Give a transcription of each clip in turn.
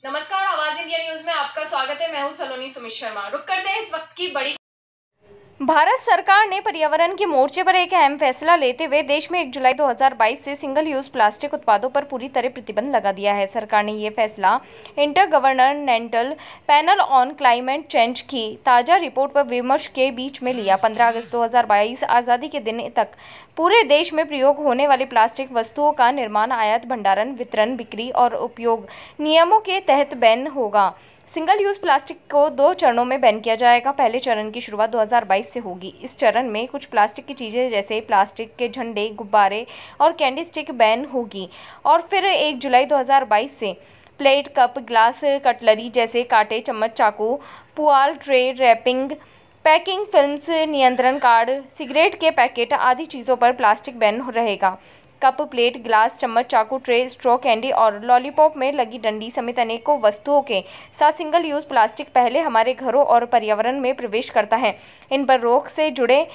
नमस्कार, आवाज India news में आपका स्वागत है। मैं हूं सलोनी सुमित शर्मा। रुक करते हैं इस वक्त की बड़ी। भारत सरकार ने पर्यावरण के मोर्चे पर एक अहम फैसला लेते हुए देश में 1 जुलाई 2022 से सिंगल यूज प्लास्टिक उत्पादों पर पूरी तरह प्रतिबंध लगा दिया है। सरकार ने ये फैसला inter governmental panel on climate change की ताजा रिपोर्ट पर विमर्श के बीच में लिया। 15 अगस्त 2022 आज़ादी के दिन तक पूरे देश में प्रयोग होने वाली प्लास्टिक वस्तुओं का निर्माण, आयात, भंडारण, वितरण, बिक्री और उपयोग नियमों के तहत बैन होगा। सिंगल यूज प्लास्टिक को 2 चरणों में बैन किया जाएगा। पहले चरण की शुरुआत 2022 से होगी। इस चरण में कुछ प्लास्टिक की चीजें जैसे प्लास्टिक के झंडे, गुब्बारे और कैंडी स्टिक बैन होगी और फिर 1 जुलाई 2022 से प्लेट, कप, ग्लास, कटलरी जैसे कांटे, चम्मच, चाकू, पुआल, ट्रे, रैपिंग, पैकिंग फिल्म्स, नियंत्रण कार्ड, सिगरेट के पैकेट आदि चीजों पर प्लास्टिक बैन रहेगा। कप, प्लेट, गिलास, चम्मच, चाकू, ट्रे, स्ट्रॉ, कैंडी और लॉलीपॉप में लगी डंडी समेत अनेकों वस्तुओं के साथ सिंगल यूज प्लास्टिक पहले हमारे घरों और पर्यावरण में प्रवेश करता है। इन पर रोक से जुड़े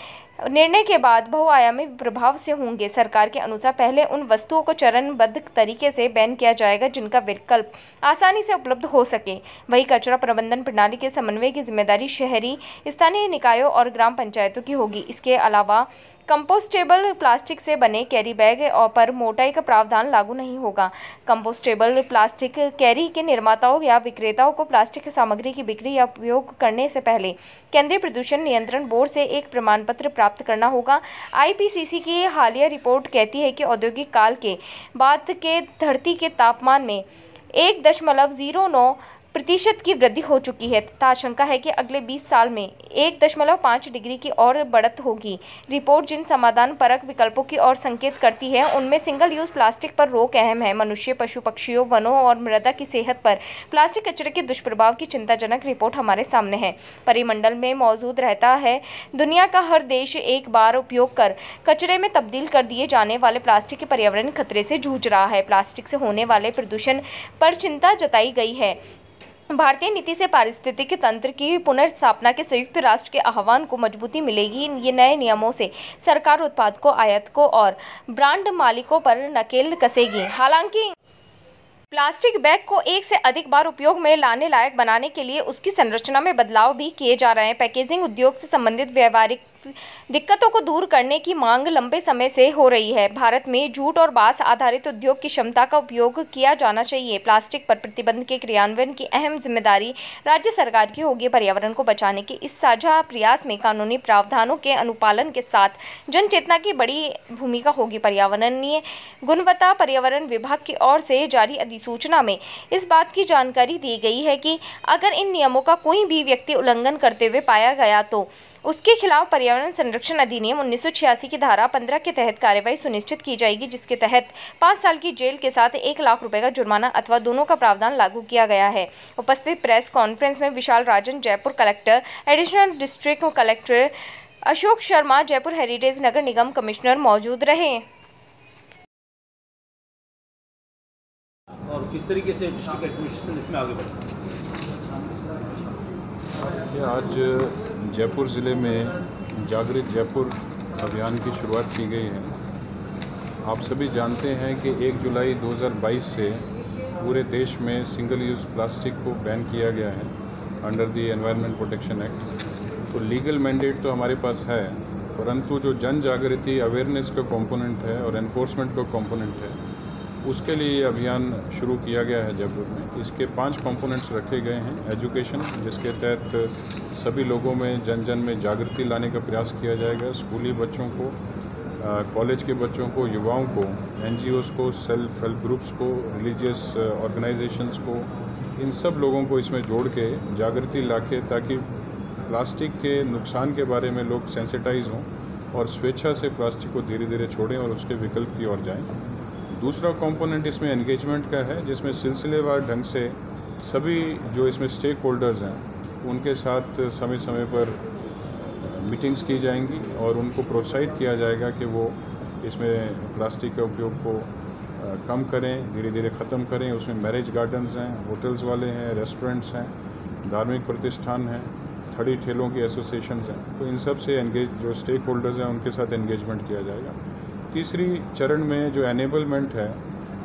निर्णय के बाद बहुआयामी प्रभाव से होंगे। सरकार के अनुसार पहले उन वस्तुओं को चरणबद्ध तरीके से बैन किया जाएगा जिनका विकल्प आसानी से उपलब्ध हो सके। वही कचरा प्रबंधन प्रणाली के समन्वय की जिम्मेदारी शहरी, स्थानीय निकायों और ग्राम पंचायतों की होगी। इसके अलावा कंपोस्टेबल प्लास्टिक से बने कैरी बैग और पर मोटाई का प्रावधान लागू नहीं होगा। कंपोस्टेबल प्लास्टिक कैरी के निर्माताओं या विक्रेताओं को प्लास्टिक सामग्री की बिक्री या उपयोग करने से पहले केंद्रीय प्रदूषण नियंत्रण बोर्ड से एक प्रमाण पत्र प्राप्त करना होगा। आईपीसीसी की हालिया रिपोर्ट कहती है कि औद्योगिक काल के बाद के धरती के तापमान में 1.09% की वृद्धि हो चुकी है तथा आशंका है कि अगले 20 साल में 1.5 डिग्री की और बढ़त होगी। रिपोर्ट जिन समाधान परक विकल्पों की ओर संकेत करती है उनमें सिंगल यूज प्लास्टिक पर रोक अहम है। मनुष्य, पशु पक्षियों, वनों और मृदा की सेहत पर प्लास्टिक कचरे के दुष्प्रभाव की चिंताजनक रिपोर्ट हमारे सामने है। परिमंडल में मौजूद रहता है दुनिया का हर देश एक बार उपयोग कर कचरे में तब्दील कर दिए जाने वाले प्लास्टिक के पर्यावरण खतरे से जूझ रहा है। प्लास्टिक से होने वाले प्रदूषण पर चिंता जताई गई है। भारतीय नीति से पारिस्थितिक तंत्र की पुनर्स्थापना के संयुक्त राष्ट्र के आह्वान को मजबूती मिलेगी। ये नए नियमों से सरकार उत्पादकों, आयातकों और ब्रांड मालिकों पर नकेल कसेगी। हालांकि प्लास्टिक बैग को एक से अधिक बार उपयोग में लाने लायक बनाने के लिए उसकी संरचना में बदलाव भी किए जा रहे हैं। पैकेजिंग उद्योग से संबंधित व्यावहारिक दिक्कतों को दूर करने की मांग लंबे समय से हो रही है। भारत में जूट और बांस आधारित उद्योग की क्षमता का उपयोग किया जाना चाहिए। प्लास्टिक पर प्रतिबंध के क्रियान्वयन की अहम जिम्मेदारी राज्य सरकार की होगी। पर्यावरण को बचाने के इस साझा प्रयास में कानूनी प्रावधानों के अनुपालन के साथ जन चेतना की बड़ी भूमिका होगी। पर्यावरणीय गुणवत्ता पर्यावरण विभाग की ओर से जारी अधिसूचना में इस बात की जानकारी दी गई है कि अगर इन नियमों का कोई भी व्यक्ति उल्लंघन करते हुए पाया गया तो उसके खिलाफ पर्यावरण संरक्षण अधिनियम 1986 की धारा 15 के तहत कार्रवाई सुनिश्चित की जाएगी, जिसके तहत 5 साल की जेल के साथ 1 लाख रुपए का जुर्माना अथवा दोनों का प्रावधान लागू किया गया है। उपस्थित प्रेस कॉन्फ्रेंस में Vishal Rajan, Jaipur collector, additional district collector Ashok Sharma, Jaipur heritage Nagar Nigam commissioner मौजूद रहे। और किस तरीके से डिस्ट्रिक्ट एडमिनिस्ट्रेशन इसमें आगे बढ़ा? आज जयपुर ज़िले में जागृत जयपुर अभियान की शुरुआत की गई है। आप सभी जानते हैं कि 1 जुलाई 2022 से पूरे देश में सिंगल यूज़ प्लास्टिक को बैन किया गया है under the environment protection act. तो लीगल मैंडेट तो हमारे पास है, परंतु जो जन जागृति अवेयरनेस का कंपोनेंट है और एनफोर्समेंट का कंपोनेंट है, उसके लिए ये अभियान शुरू किया गया है जयपुर में। इसके 5 कंपोनेंट्स रखे गए हैं। एजुकेशन, जिसके तहत सभी लोगों में जन में जागृति लाने का प्रयास किया जाएगा। स्कूली बच्चों को, कॉलेज के बच्चों को, युवाओं को, NGOs को, सेल्फ हेल्प ग्रुप्स को, रिलीजियस ऑर्गेनाइजेशंस को, इन सब लोगों को इसमें जोड़ के जागृति लाके ताकि प्लास्टिक के नुकसान के बारे में लोग सेंसिटाइज हों और स्वेच्छा से प्लास्टिक को धीरे धीरे छोड़ें और उसके विकल्प की ओर जाएं। दूसरा कंपोनेंट इसमें एंगेजमेंट का है, जिसमें सिलसिलेवार ढंग से सभी जो इसमें स्टेक होल्डर्स हैं उनके साथ समय समय पर मीटिंग्स की जाएंगी और उनको प्रोत्साहित किया जाएगा कि वो इसमें प्लास्टिक के उपयोग को कम करें, धीरे धीरे ख़त्म करें। उसमें मैरिज गार्डन्स हैं, होटल्स वाले हैं, रेस्टोरेंट्स हैं, धार्मिक प्रतिष्ठान हैं, खड़ी ठेलों की एसोसिएशंस हैं। तो इन सब से जो स्टेक होल्डर्स हैं उनके साथ एंगेजमेंट किया जाएगा। तीसरी चरण में जो एनेबलमेंट है,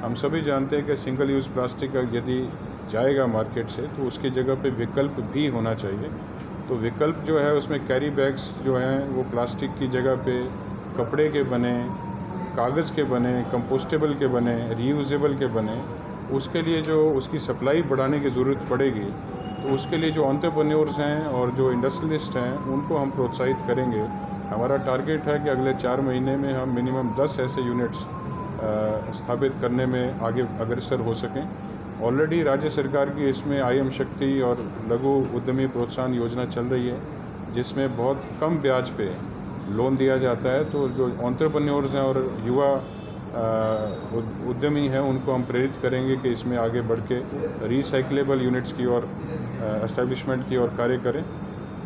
हम सभी जानते हैं कि सिंगल यूज़ प्लास्टिक का यदि जाएगा मार्केट से तो उसकी जगह पे विकल्प भी होना चाहिए। तो विकल्प जो है उसमें कैरी बैग्स जो हैं वो प्लास्टिक की जगह पे कपड़े के बने, कागज़ के बने, कंपोस्टेबल के बने, रीयूजेबल के बने। उसके लिए जो उसकी सप्लाई बढ़ाने की ज़रूरत पड़ेगी, तो उसके लिए जो एंटरप्रेन्योर्स हैं और जो इंडस्ट्रियलिस्ट हैं उनको हम प्रोत्साहित करेंगे। हमारा टारगेट है कि अगले 4 महीने में हम मिनिमम 10 ऐसे यूनिट्स स्थापित करने में आगे अग्रसर हो सकें। ऑलरेडी राज्य सरकार की इसमें IM शक्ति और लघु उद्यमी प्रोत्साहन योजना चल रही है, जिसमें बहुत कम ब्याज पे लोन दिया जाता है। तो जो एंटरप्रेन्योर्स हैं और युवा उद्यमी हैं उनको हम प्रेरित करेंगे कि इसमें आगे बढ़ के रिसाइक्लेबल यूनिट्स की और एस्टेब्लिशमेंट की ओर कार्य करें।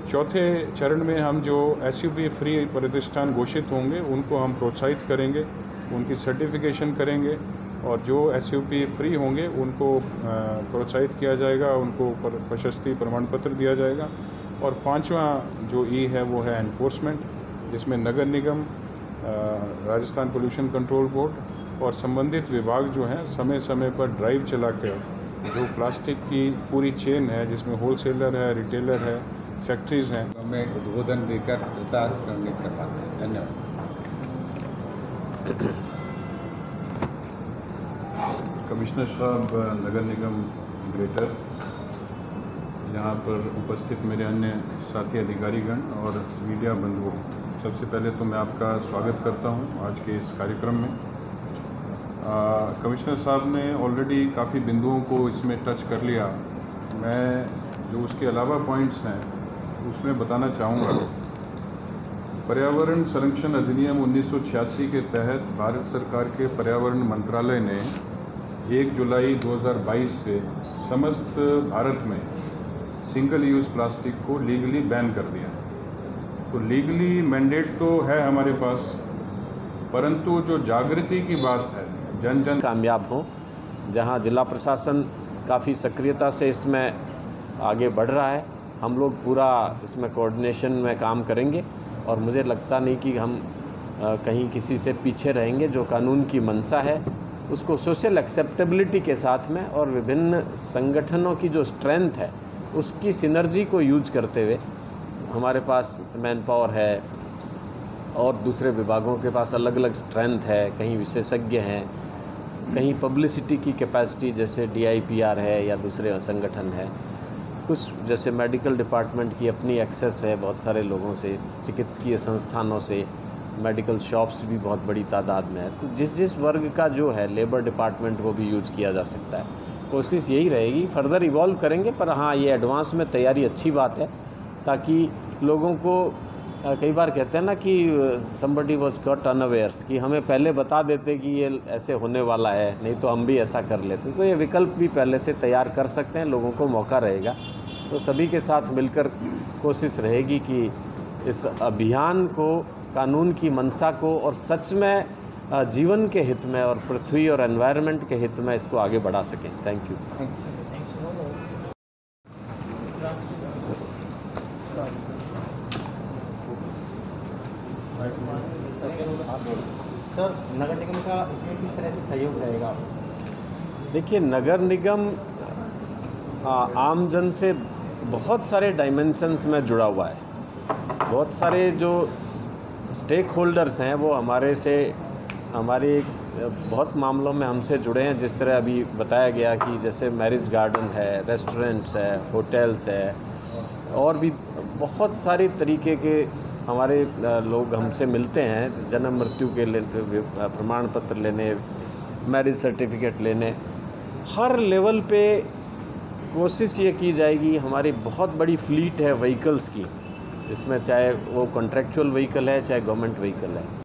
चौथे चरण में हम जो SUP फ्री प्रतिष्ठान घोषित होंगे उनको हम प्रोत्साहित करेंगे, उनकी सर्टिफिकेशन करेंगे और जो SUP फ्री होंगे उनको प्रोत्साहित किया जाएगा, उनको प्रशस्ति प्रमाण पत्र दिया जाएगा। और 5वां जो E है वो है एनफोर्समेंट, जिसमें नगर निगम, राजस्थान पोल्यूशन कंट्रोल बोर्ड और संबंधित विभाग जो हैं समय समय पर ड्राइव चलाकर जो प्लास्टिक की पूरी चेन है, जिसमें होलसेलर है, रिटेलर है, फैक्ट्रीज़ हैं, हमें उद्बोधन देकर करवाते हैं। धन्यवाद। कमिश्नर साहब नगर निगम ग्रेटर, यहाँ पर उपस्थित मेरे अन्य साथी अधिकारीगण और मीडिया बंधुओं, सबसे पहले तो मैं आपका स्वागत करता हूँ आज के इस कार्यक्रम में। कमिश्नर साहब ने ऑलरेडी काफ़ी बिंदुओं को इसमें टच कर लिया। मैं जो उसके अलावा पॉइंट्स हैं उसमें बताना चाहूँगा। पर्यावरण संरक्षण अधिनियम 1986 के तहत भारत सरकार के पर्यावरण मंत्रालय ने 1 जुलाई 2022 से समस्त भारत में सिंगल यूज़ प्लास्टिक को लीगली बैन कर दिया। तो लीगली मैंडेट तो है हमारे पास, परंतु जो जागृति की बात है, जन जन कामयाब हों, जहां जिला प्रशासन काफ़ी सक्रियता से इसमें आगे बढ़ रहा है। हम लोग पूरा इसमें कोऑर्डिनेशन में काम करेंगे और मुझे लगता नहीं कि हम कहीं किसी से पीछे रहेंगे। जो कानून की मंशा है उसको सोशल एक्सेप्टेबिलिटी के साथ में और विभिन्न संगठनों की जो स्ट्रेंथ है उसकी सिनर्जी को यूज करते हुए, हमारे पास मैन पावर है और दूसरे विभागों के पास अलग अलग स्ट्रेंथ है, कहीं विशेषज्ञ हैं, कहीं पब्लिसिटी की कैपेसिटी जैसे DIPR है या दूसरे संगठन है, कुछ जैसे मेडिकल डिपार्टमेंट की अपनी एक्सेस है बहुत सारे लोगों से, चिकित्सकीय संस्थानों से, मेडिकल शॉप्स भी बहुत बड़ी तादाद में है। तो जिस वर्ग का जो है, लेबर डिपार्टमेंट को भी यूज किया जा सकता है। कोशिश यही रहेगी, फर्दर इवॉल्व करेंगे, पर हाँ ये एडवांस में तैयारी अच्छी बात है ताकि लोगों को कई बार कहते हैं ना कि somebody was caught unawares, कि हमें पहले बता देते कि ये ऐसे होने वाला है, नहीं तो हम भी ऐसा कर लेते। तो ये विकल्प भी पहले से तैयार कर सकते हैं, लोगों को मौका रहेगा। तो सभी के साथ मिलकर कोशिश रहेगी कि इस अभियान को, कानून की मंशा को और सच में जीवन के हित में और पृथ्वी और एनवायरनमेंट के हित में इसको आगे बढ़ा सकें। Thank you. सर, नगर निगम का इसमें किस तरह से सहयोग रहेगा? देखिए, नगर निगम आम जन से बहुत सारे डायमेंशंस में जुड़ा हुआ है। बहुत सारे जो स्टेक होल्डर्स हैं वो हमारे बहुत मामलों में हमसे जुड़े हैं। जिस तरह अभी बताया गया कि जैसे मैरिज गार्डन है, रेस्टोरेंट्स है, होटल्स है और भी बहुत सारे तरीके के हमारे लोग हमसे मिलते हैं जन्म मृत्यु के प्रमाण पत्र लेने, मैरिज सर्टिफिकेट लेने। हर लेवल पे कोशिश ये की जाएगी। हमारी बहुत बड़ी फ्लीट है व्हीकल्स की, इसमें चाहे वो कॉन्ट्रैक्चुअल व्हीकल है चाहे गवर्नमेंट व्हीकल है।